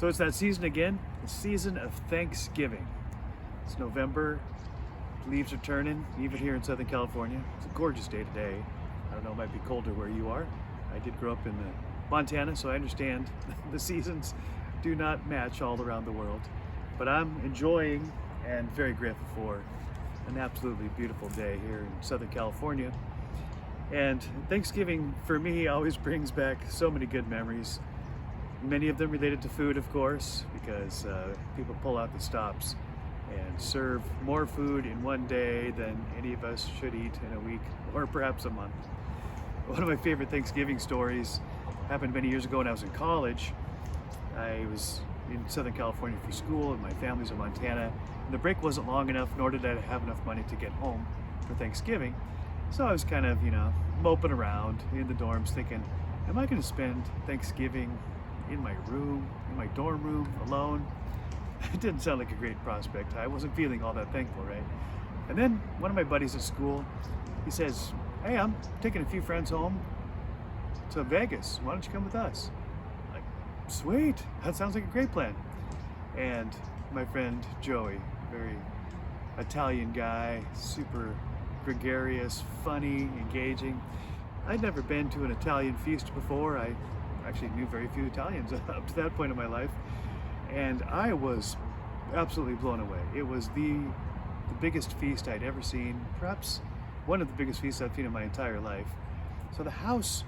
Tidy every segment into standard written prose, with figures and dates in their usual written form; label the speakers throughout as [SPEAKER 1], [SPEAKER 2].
[SPEAKER 1] So it's that season again, the season of Thanksgiving. It's November, leaves are turning, even here in Southern California. It's a gorgeous day today. I don't know, it might be colder where you are. I did grow up in Montana, so I understand the seasons do not match all around the world. But I'm enjoying and very grateful for an absolutely beautiful day here in Southern California. And Thanksgiving for me always brings back so many good memories. Many of them related to food, of course, because people pull out the stops and serve more food in one day than any of us should eat in a week or perhaps a month. One of my favorite Thanksgiving stories happened many years ago when I was in college. I was in Southern California for school and my family's in Montana. And the break wasn't long enough, nor did I have enough money to get home for Thanksgiving. So I was kind of, moping around in the dorms thinking, am I going to spend Thanksgiving in my room, in my dorm room, alone? It didn't sound like a great prospect. I wasn't feeling all that thankful, right? And then one of my buddies at school, he says, hey, I'm taking a few friends home to Vegas. Why don't you come with us? I'm like, sweet, that sounds like a great plan. And my friend Joey, very Italian guy, super gregarious, funny, engaging. I'd never been to an Italian feast before. I actually knew very few Italians up to that point in my life. And I was absolutely blown away. It was the biggest feast I'd ever seen, perhaps one of the biggest feasts I've seen in my entire life. So the house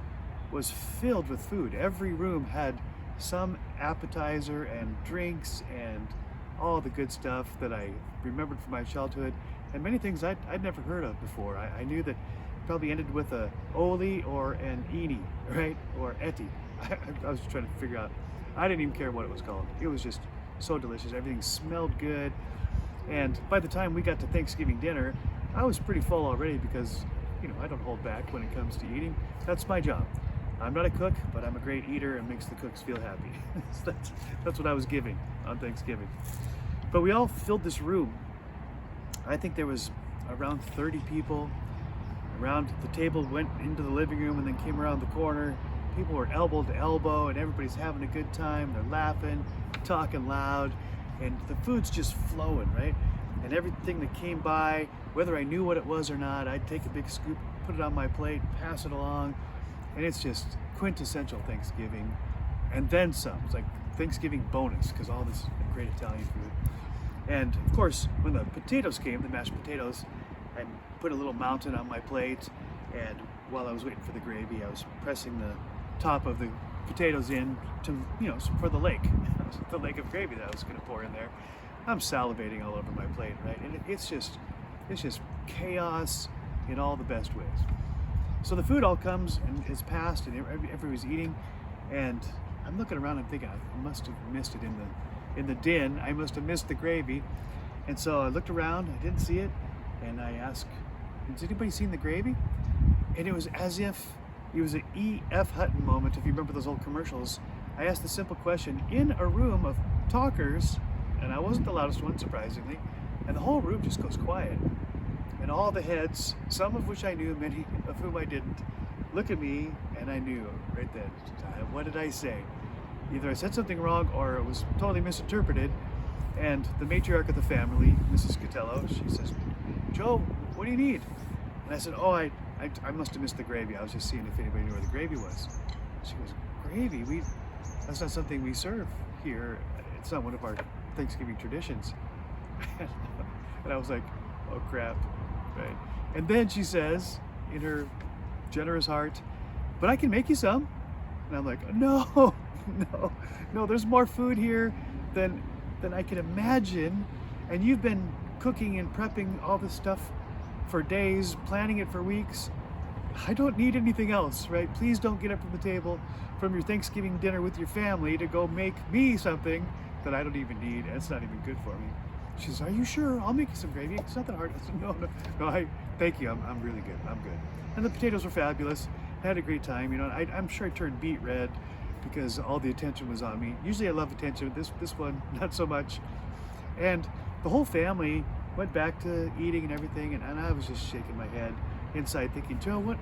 [SPEAKER 1] was filled with food. Every room had some appetizer and drinks and all the good stuff that I remembered from my childhood, and many things I'd never heard of before. I knew that it probably ended with a oli or an ini, right? Or eti. I was trying to figure out. I didn't even care what it was called. It was just so delicious. Everything smelled good. And by the time we got to Thanksgiving dinner, I was pretty full already because, I don't hold back when it comes to eating. That's my job. I'm not a cook, but I'm a great eater and makes the cooks feel happy. So that's what I was giving on Thanksgiving. But we all filled this room. I think there was around 30 people. Around the table, went into the living room and then came around the corner. People were elbow to elbow and everybody's having a good time. They're laughing, talking loud, and the food's just flowing, right? And everything that came by, whether I knew what it was or not, I'd take a big scoop, put it on my plate, pass it along, and it's just quintessential Thanksgiving. And then some. It's like Thanksgiving bonus because all this great Italian food. And of course, when the potatoes came, the mashed potatoes, I put a little mountain on my plate, and while I was waiting for the gravy, I was pressing the top of the potatoes in to, for the lake, the lake of gravy that I was going to pour in there. I'm salivating all over my plate, right? And it's just chaos in all the best ways. So the food all comes and is passed, and everybody's eating, and I'm looking around and thinking, I must have missed it in the din. I must have missed the gravy. And so I looked around, I didn't see it, and I asked, has anybody seen the gravy? And it was as if it was an E.F. Hutton moment, if you remember those old commercials. I asked the simple question in a room of talkers, and I wasn't the loudest one, surprisingly, and the whole room just goes quiet. And all the heads, some of which I knew, many of whom I didn't, look at me, and I knew right then, what did I say? Either I said something wrong or it was totally misinterpreted. And the matriarch of the family, Mrs. Catello, she says, Joe, what do you need? And I said, oh, I must have missed the gravy. I was just seeing if anybody knew where the gravy was. She goes, gravy? That's not something we serve here. It's not one of our Thanksgiving traditions. And I was like, oh crap, right? And then she says, in her generous heart, but I can make you some. And I'm like, no, there's more food here than I can imagine. And you've been cooking and prepping all this stuff for days, planning it for weeks. I don't need anything else, right? Please don't get up from the table from your Thanksgiving dinner with your family to go make me something that I don't even need, and it's not even good for me. She says, are you sure? I'll make you some gravy. It's not that hard. I said, no, thank you. I'm really good. I'm good. And the potatoes were fabulous. I had a great time. I'm sure I turned beet red because all the attention was on me. Usually I love attention. This one, not so much. And the whole family went back to eating and everything, and I was just shaking my head inside thinking, Joe, what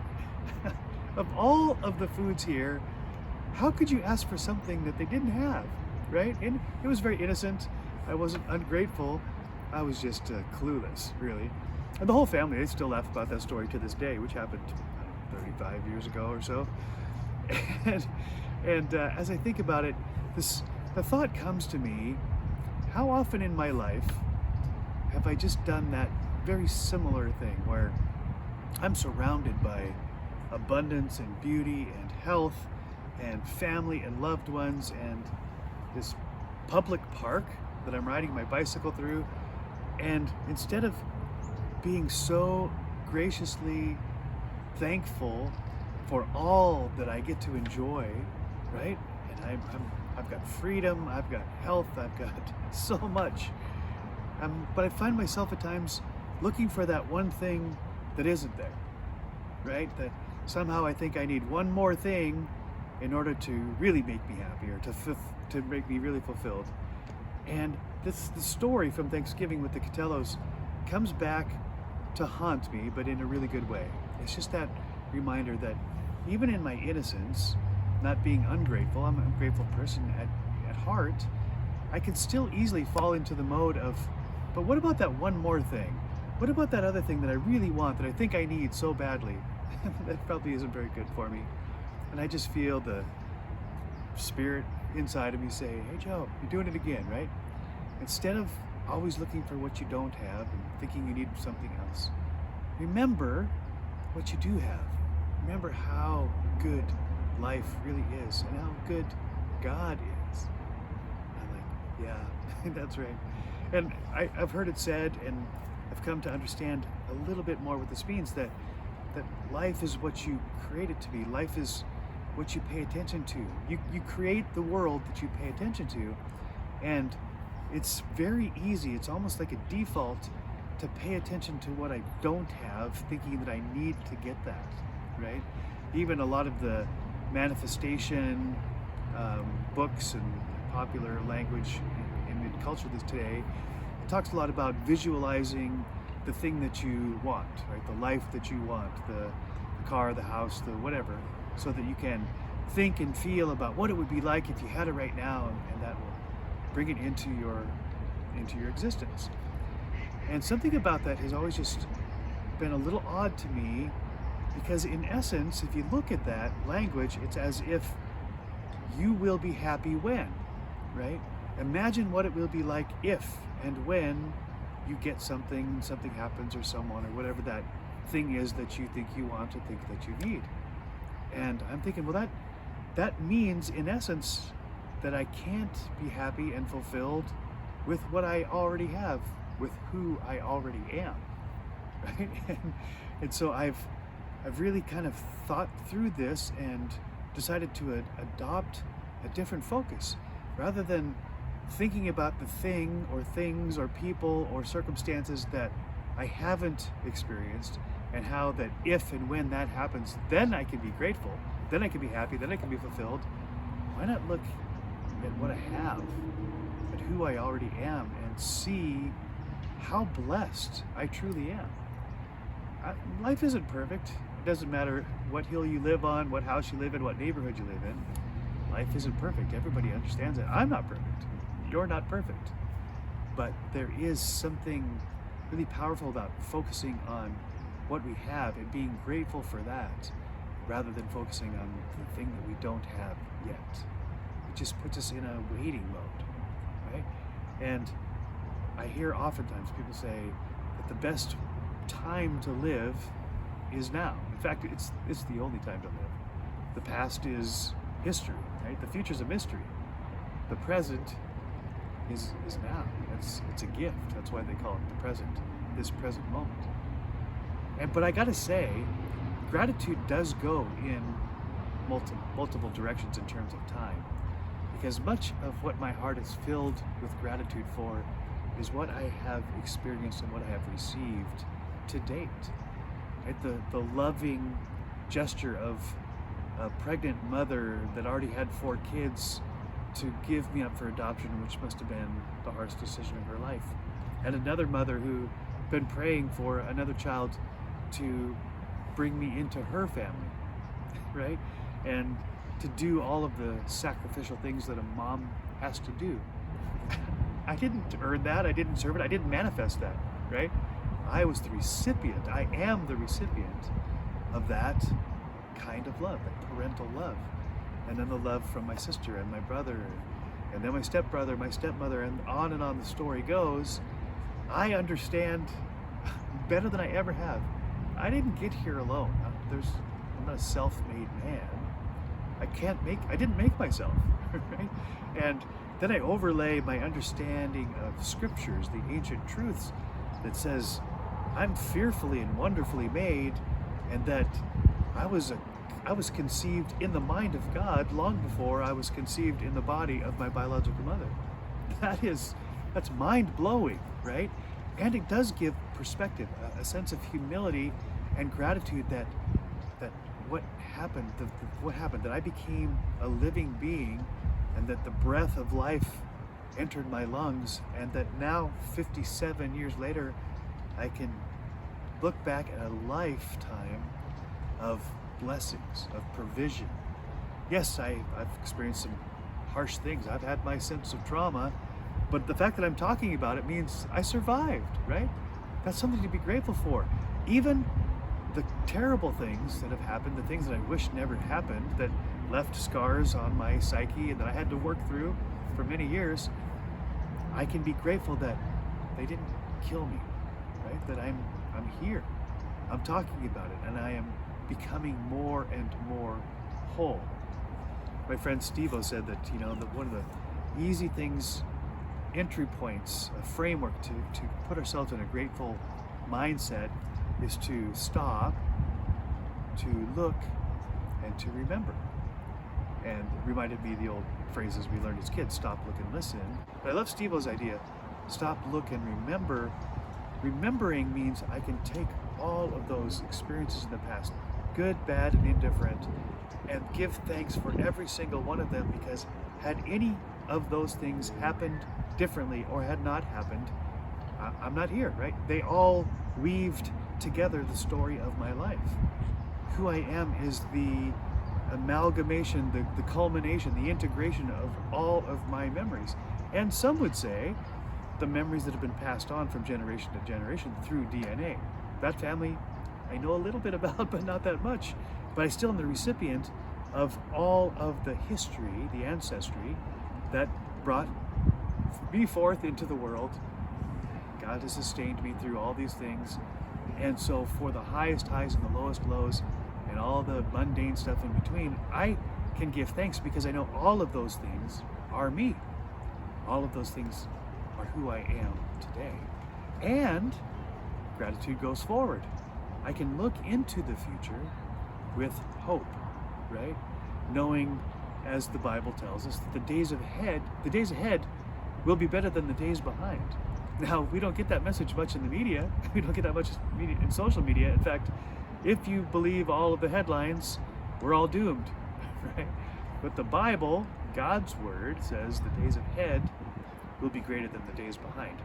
[SPEAKER 1] of all of the foods here, how could you ask for something that they didn't have? right? And it was very innocent. I wasn't ungrateful. I was just clueless, really. And the whole family, they still laugh about that story to this day, which happened, I don't know, 35 years ago or so. And as I think about it, the thought comes to me, how often in my life have I just done that very similar thing where I'm surrounded by abundance and beauty and health and family and loved ones and this public park that I'm riding my bicycle through, and instead of being so graciously thankful for all that I get to enjoy, right? And I've got freedom, I've got health, I've got so much. But I find myself at times looking for that one thing that isn't there, right? That somehow I think I need one more thing in order to really make me happy, or to make me really fulfilled. And the story from Thanksgiving with the Catellos comes back to haunt me, but in a really good way. It's just that reminder that even in my innocence, not being ungrateful, I'm a grateful person at heart, I can still easily fall into the mode of, but what about that one more thing? What about that other thing that I really want, that I think I need so badly? That probably isn't very good for me. And I just feel the spirit inside of me say, hey Joe, you're doing it again, right? Instead of always looking for what you don't have and thinking you need something else, remember what you do have. Remember how good life really is and how good God is. I'm like, yeah, that's right. And I've heard it said, and I've come to understand a little bit more what this means, that life is what you create it to be. Life is what you pay attention to. You create the world that you pay attention to, and it's very easy, it's almost like a default to pay attention to what I don't have, thinking that I need to get that, right? Even a lot of the manifestation books and popular language in culture today, it talks a lot about visualizing the thing that you want, right? The life that you want, the car, the house, the whatever, so that you can think and feel about what it would be like if you had it right now, and that will bring it into your existence. And something about that has always just been a little odd to me, because in essence, if you look at that language, it's as if you will be happy when, right? Imagine what it will be like if and when you get something happens, or someone, or whatever that thing is that you think you want, or think that you need. And I'm thinking, well, that means in essence that I can't be happy and fulfilled with what I already have, with who I already am, right? And so I've really kind of thought through this and decided to adopt a different focus. Rather than thinking about the thing or things or people or circumstances that I haven't experienced, and how that if and when that happens, then I can be grateful, then I can be happy, then I can be fulfilled. Why not look at what I have, at who I already am, and see how blessed I truly am? Life isn't perfect. It doesn't matter what hill you live on, what house you live in, what neighborhood you live in. Life isn't perfect. Everybody understands it. I'm not perfect. You're not perfect. But there is something really powerful about focusing on what we have and being grateful for that, rather than focusing on the thing that we don't have yet. It just puts us in a waiting mode, right? And I hear oftentimes people say that the best time to live is now. In fact, it's the only time to live. The past is history, right? The future's a mystery. The present is now. It's a gift. That's why they call it the present, this present moment. But I gotta say, gratitude does go in multiple directions in terms of time, because much of what my heart is filled with gratitude for is what I have experienced and what I have received to date. Right? The loving gesture of a pregnant mother that already had 4 kids to give me up for adoption, which must have been the hardest decision of her life. And another mother who been praying for another child to bring me into her family, right? And to do all of the sacrificial things that a mom has to do. I didn't earn that, I didn't serve it, I didn't manifest that, right? I was the recipient, I am the recipient of that kind of love, that parental love. And then the love from my sister and my brother, and then my stepbrother, my stepmother, and on the story goes. I understand better than I ever have. I didn't get here alone. I'm not a self-made man. I didn't make myself, right? And then I overlay my understanding of scriptures, the ancient truths that says I'm fearfully and wonderfully made, and that I was conceived in the mind of God long before I was conceived in the body of my biological mother. That's mind-blowing, right? And it does give perspective, a sense of humility and gratitude that what happened, that I became a living being, and that the breath of life entered my lungs, and that now, 57 years later, I can look back at a lifetime of blessings, of provision. Yes, I've experienced some harsh things. I've had my sense of trauma, but the fact that I'm talking about it means I survived, right? That's something to be grateful for. Even the terrible things that have happened, the things that I wish never happened, that left scars on my psyche and that I had to work through for many years, I can be grateful that they didn't kill me, right? That I'm here, I'm talking about it, and I am becoming more and more whole. My friend Steve-O said that, that one of the easy things, entry points, a framework to put ourselves in a grateful mindset is to stop, to look, and to remember. And it reminded me of the old phrases we learned as kids: stop, look, and listen. But I love Steve-O's idea: stop, look, and remember. Remembering means I can take all of those experiences in the past, good, bad, and indifferent, and give thanks for every single one of them, because had any of those things happened differently or had not happened, I'm not here, right? They all weaved together the story of my life. Who I am is the amalgamation, the culmination, the integration of all of my memories. And some would say the memories that have been passed on from generation to generation through DNA. That family I know a little bit about, but not that much. But I still am the recipient of all of the history, the ancestry that brought me forth into the world. God has sustained me through all these things. And so for the highest highs and the lowest lows and all the mundane stuff in between, I can give thanks because I know all of those things are me. All of those things are who I am today. And gratitude goes forward. I can look into the future with hope, right? Knowing, as the Bible tells us, that the days ahead will be better than the days behind. Now, we don't get that message much in the media. We don't get that much in social media. In fact, if you believe all of the headlines, we're all doomed, right? But the Bible, God's word, says the days ahead will be greater than the days behind.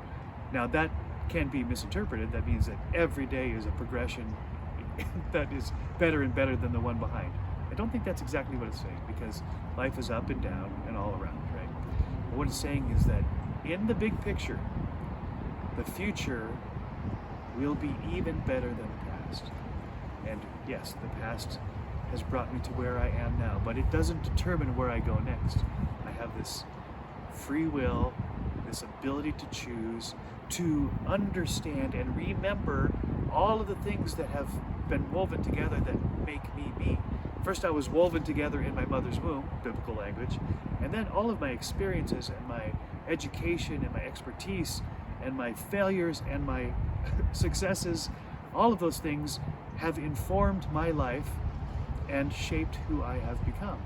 [SPEAKER 1] Now, that can be misinterpreted. That means that every day is a progression that is better and better than the one behind. I don't think that's exactly what it's saying, because life is up and down and all around, right? But what it's saying is that in the big picture, the future will be even better than the past. And yes, the past has brought me to where I am now, but it doesn't determine where I go next. I have this free will, this ability to choose, to understand and remember all of the things that have been woven together that make me me. First, I was woven together in my mother's womb, biblical language, and then all of my experiences and my education and my expertise and my failures and my successes, all of those things have informed my life and shaped who I have become.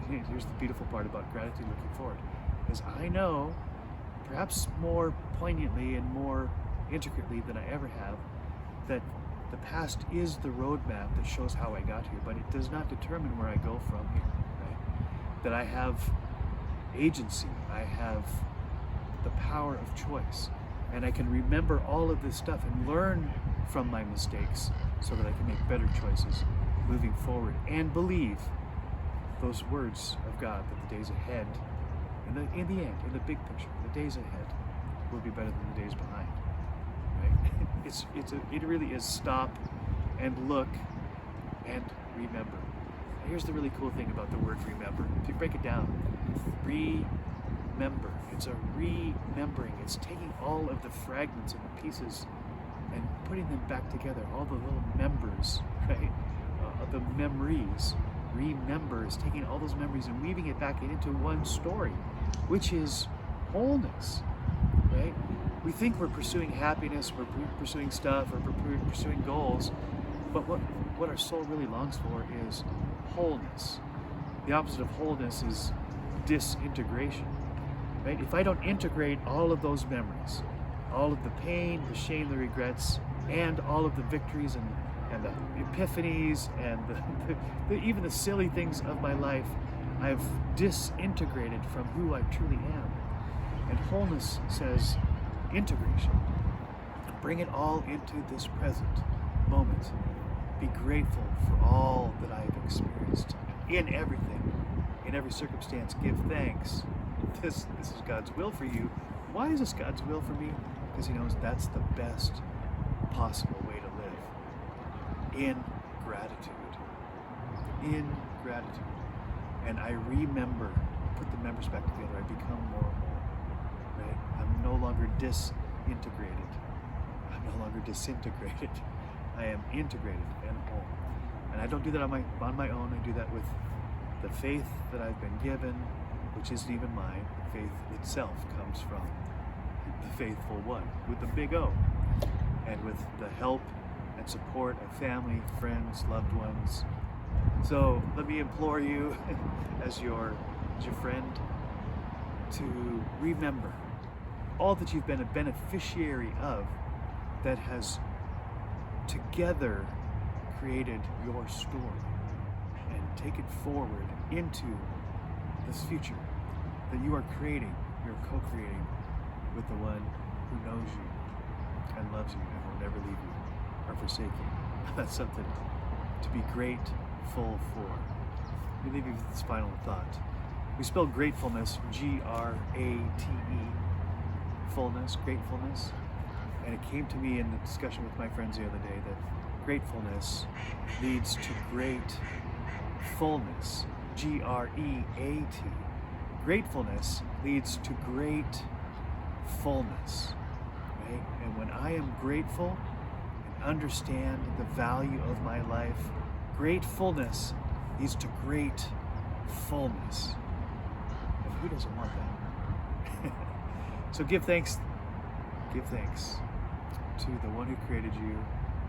[SPEAKER 1] And here's the beautiful part about gratitude looking forward, is I know, perhaps more poignantly and more intricately than I ever have, that the past is the roadmap that shows how I got here, but it does not determine where I go from here, right? That I have agency, I have the power of choice, and I can remember all of this stuff and learn from my mistakes so that I can make better choices moving forward and believe those words of God that the days ahead in the end, in the big picture, the days ahead will be better than the days behind. Right? It really is stop and look and remember. And here's the really cool thing about the word remember. If you break it down, remember. It's a remembering. It's taking all of the fragments and the pieces and putting them back together. All the little members, right? The memories. Remember is taking all those memories and weaving it back into one story, which is wholeness, right? We think we're pursuing happiness, we're pursuing stuff, or we're pursuing goals, but what our soul really longs for is wholeness. The opposite of wholeness is disintegration, right? If I don't integrate all of those memories, all of the pain, the shame, the regrets, and all of the victories and the epiphanies and even the silly things of my life, I've disintegrated from who I truly am. And wholeness says integration. Bring it all into this present moment. Be grateful for all that I've experienced in everything, in every circumstance. Give thanks. This is God's will for you. Why is this God's will for me? Because He knows that's the best possible way to live. In gratitude. In gratitude. And I remember, put the members back together, I become more whole. Right? I'm no longer disintegrated. I'm no longer disintegrated. I am integrated and whole. And I don't do that on my own. I do that with the faith that I've been given, which isn't even mine. Faith itself comes from the faithful one, with the big O. And with the help and support of family, friends, loved ones. So let me implore you as your friend to remember all that you've been a beneficiary of that has together created your story, and take it forward into this future that you are creating, you're co-creating with the one who knows you and loves you and will never leave you or forsake you. That's something to be grateful for. Let me leave you with this final thought. We spell gratefulness, G-R-A-T-E, fullness, gratefulness. And it came to me in the discussion with my friends the other day that gratefulness leads to great fullness, G-R-E-A-T. Gratefulness leads to great fullness, right? And when I am grateful and understand the value of my life, gratefulness leads to great fullness. And who doesn't want that? So give thanks to the one who created you,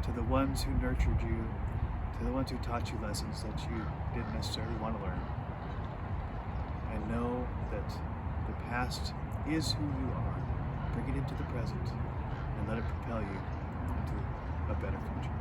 [SPEAKER 1] to the ones who nurtured you, to the ones who taught you lessons that you didn't necessarily want to learn. And know that the past is who you are. Bring it into the present and let it propel you into a better future.